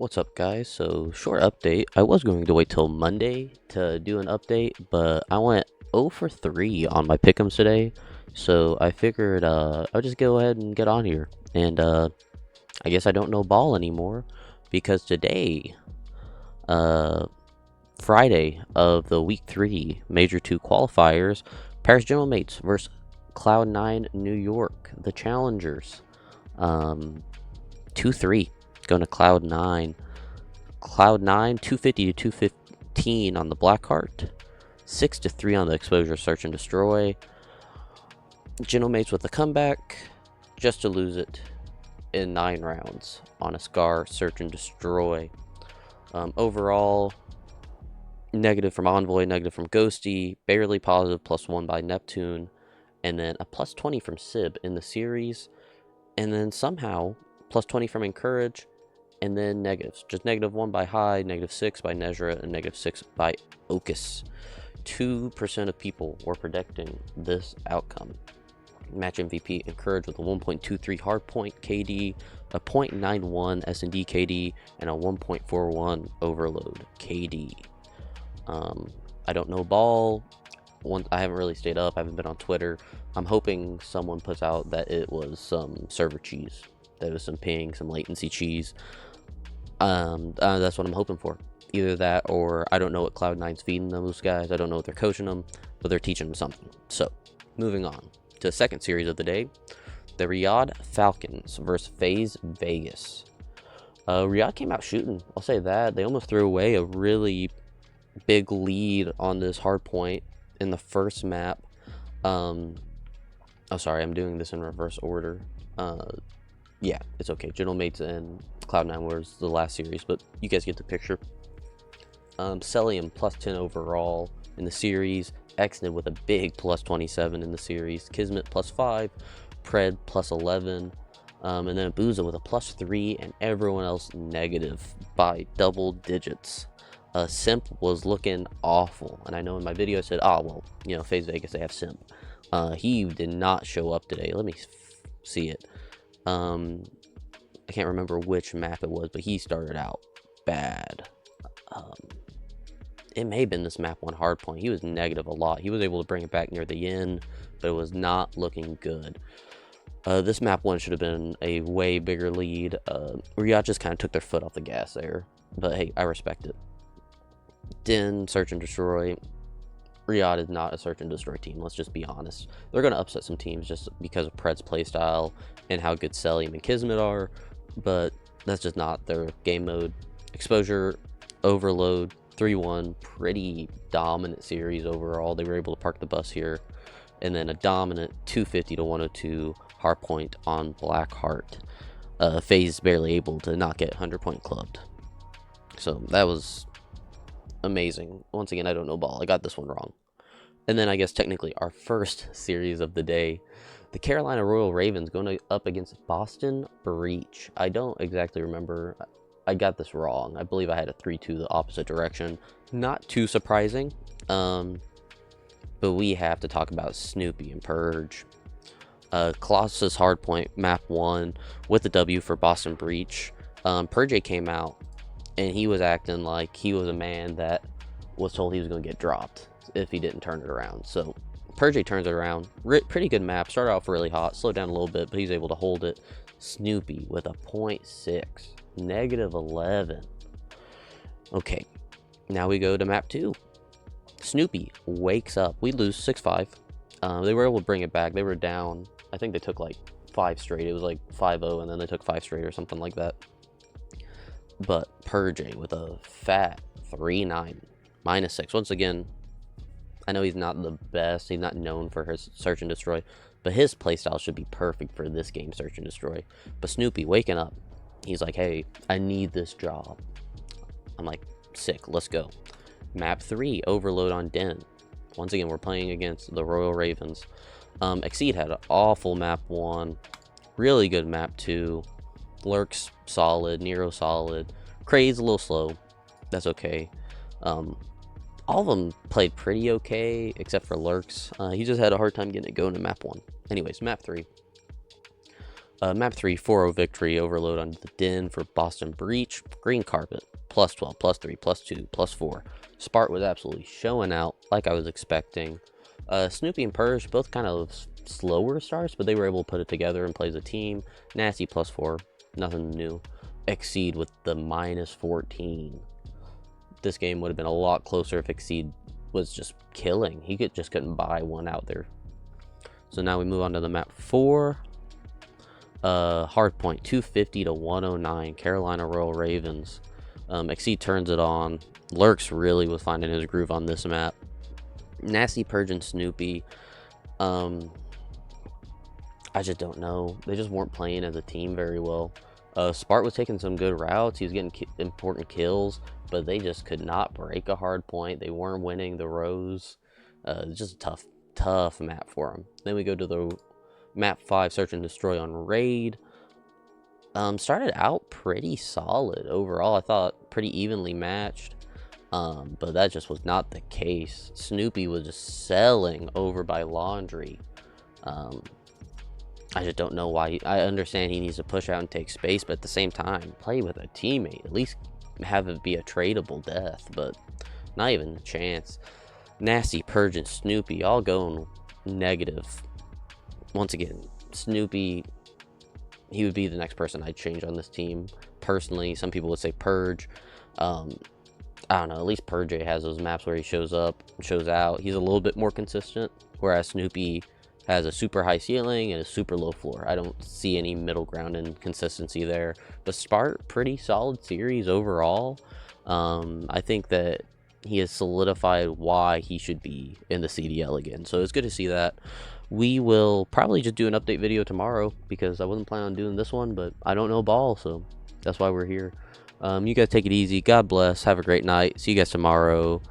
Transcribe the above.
What's up, guys? So, short update. I was going to wait till Monday to do an update, but I went 0 for 3 on my pick'ems today. So, I figured I'll just go ahead and get on here. And I guess I don't know ball anymore because today, uh, Friday of the week 3 Major 2 qualifiers, Paris General Mates versus Cloud9 New York, the challengers. 2-3 going to Cloud9. Cloud9 250 to 215 on the black heart, 6 to 3 on the exposure search and destroy. Genomates with a comeback, just to lose it in 9 rounds on a scar search and destroy. Overall, negative from Envoy, negative from Ghosty, barely positive, +1 by Neptune, and then a +20 from Sib in the series, and then somehow +20 from Encourage, and then negatives. Just -1 by High, -6 by Nezra, and -6 by Ocus. 2% of people were predicting this outcome. Match MVP Encourage with a 1.23 hardpoint KD, a 0.91 S&D KD, and a 1.41 overload KD. I don't know ball. I haven't really stayed up. I haven't been on Twitter. I'm hoping someone puts out that it was some server cheese. There was some ping, some latency cheese. That's what I'm hoping for. Either that or I don't know what Cloud9's feeding those guys. I don't know what they're coaching them, but they're teaching them something. So, moving on to the second series of the day, the Riyadh Falcons versus FaZe Vegas. Riyadh came out shooting. I'll say that. They almost threw away a really big lead on this hard point in the first map. Oh, sorry, I'm doing this in reverse order. Yeah, it's okay. General Mates and Cloud9 was the last series, but you guys get the picture. Celium +10 overall in the series. Exnid with a big +27 in the series. Kismet +5. Pred +11. And then Abuza with a +3, and everyone else negative by double digits. Simp was looking awful, and I know in my video I said, oh, well, you know, FaZe Vegas, they have Simp. He did not show up today. Let me see it. I can't remember which map it was, but he started out bad. It may have been this map 1 hardpoint. He was negative a lot. He was able to bring it back near the end, but it was not looking good. This map 1 should have been a way bigger lead. Riyadh just kind of took their foot off the gas there, but hey, I respect it. Din, search and destroy. Riyadh is not a search and destroy team, let's just be honest. They're going to upset some teams just because of Pred's playstyle and how good Celium and Kismet are, but that's just not their game mode. Exposure, overload, 3-1, pretty dominant series overall. They were able to park the bus here, and then a dominant 250 to 102 hardpoint on Blackheart. FaZe barely able to not get 100-point clubbed. So that was amazing. Once again, I don't know ball. I got this one wrong. And then I guess technically our first series of the day, the Carolina Royal Ravens going up against Boston Breach. I don't exactly remember. I got this wrong. I believe I had a 3-2 the opposite direction. Not too surprising. But we have to talk about Snoopy and Purge. Colossus Hardpoint map 1 with the W for Boston Breach. Purge came out and he was acting like he was a man that was told he was going to get dropped if he didn't turn it around. So Purge turns it around. Pretty good map. Started off really hot, slowed down a little bit, but he's able to hold it. Snoopy with a 0.6, -11. Okay, now we go to map 2. Snoopy wakes up. We lose 6-5. They were able to bring it back. They were down. I think they took like 5 straight. It was like 5-0, and then they took 5 straight or something like that. But Purge with a fat 3-9, -6. Once again, I know he's not the best. He's not known for his search and destroy, but his playstyle should be perfect for this game, search and destroy. But Snoopy waking up, he's like, hey, I need this job. I'm like, sick, let's go. Map 3, overload on Den. Once again, we're playing against the Royal Ravens. Exceed had an awful map 1, really good map 2. Lurks solid, Nero solid. Craze a little slow. That's okay. All of them played pretty okay, except for Lurks. He just had a hard time getting it going in map 1. Anyways, map 3. Map 3, 4-0 victory, overload on the Den for Boston Breach, green carpet, plus 12, plus 3, plus 2, plus 4. Spart was absolutely showing out like I was expecting. Snoopy and Purge both kind of slower starts, but they were able to put it together and play as a team. Nasty plus 4, nothing new. Exceed with the minus 14. This game would have been a lot closer if Exceed was just killing. He just couldn't buy one out there. So now we move on to the map 4. Hardpoint 250 to 109, Carolina Royal Ravens. Exceed turns it on. Lurks really was finding his groove on this map. Nasty, Purge, and Snoopy. I just don't know. They just weren't playing as a team very well. Spart was taking some good routes. He was getting important kills, but they just could not break a hard point. They weren't winning the rows. Just a tough map for them. Then we go to the map 5, Search and Destroy on Raid. Started out pretty solid overall. I thought pretty evenly matched. But that just was not the case. Snoopy was just selling over by Laundry. I just don't know why. I understand he needs to push out and take space, but at the same time, play with a teammate. At least have it be a tradable death, but not even a chance. Nasty, Purge, and Snoopy all going negative. Once again, Snoopy, he would be the next person I'd change on this team. Personally, some people would say Purge. I don't know, at least Purge has those maps where he shows up, shows out. He's a little bit more consistent, whereas Snoopy has a super high ceiling and a super low floor. I don't see any middle ground in consistency there. But Spart, pretty solid series overall. I think that he has solidified why he should be in the CDL again. So it's good to see that. We will probably just do an update video tomorrow because I wasn't planning on doing this one, but I don't know ball, so that's why we're here. You guys take it easy. God bless. Have a great night. See you guys tomorrow.